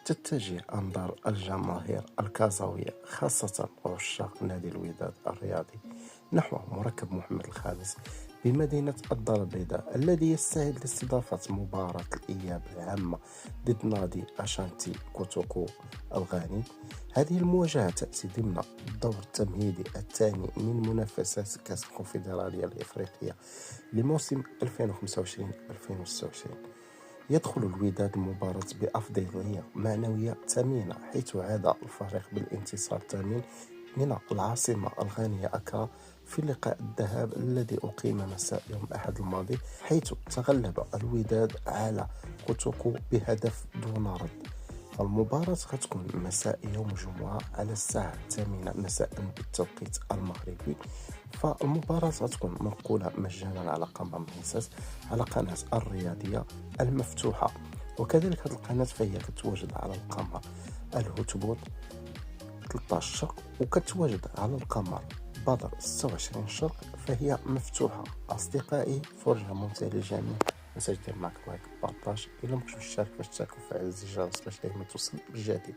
تتجه أنظار الجماهير الكازاوية خاصة عشاق نادي الوداد الرياضي نحو مركب محمد الخامس بمدينة الدار البيضاء الذي يستعد لاستضافة مباراة الإياب العامة ضد نادي أشانتي كوتوكو الغاني. هذه المواجهة تأتي ضمن الدور التمهيدي الثاني من منافسات كأس الكونفدرالية الإفريقية لموسم 2025-2026. يدخل الوداد المباراة بأفضلية معنوية ثمينة، حيث عاد الفريق بالانتصار الثمين من العاصمة الغانية أكرا في لقاء الذهاب الذي أقيم مساء يوم الأحد الماضي، حيث تغلب الوداد على كوتوكو بهدف دون رد. المباراة غتكون مساء يوم الجمعة على الساعة 8 مساء بالتوقيت المغربي. فالمباراة غتكون منقولة مجانا على قناة ميساس على قناة الرياضية المفتوحة، وكذلك هذه القناة فهي كتواجد على القمر الهوتبوت 13 شرق، وكتواجد على القمر بدر 26 شرق، فهي مفتوحة. أصدقائي فرجة ممتعة للجميع. مساج دير معك لايك بارطاج، إلا مكنتش مشترك باش تشاركوا وفعل زر الجرس باش دايما توصل بالجديد.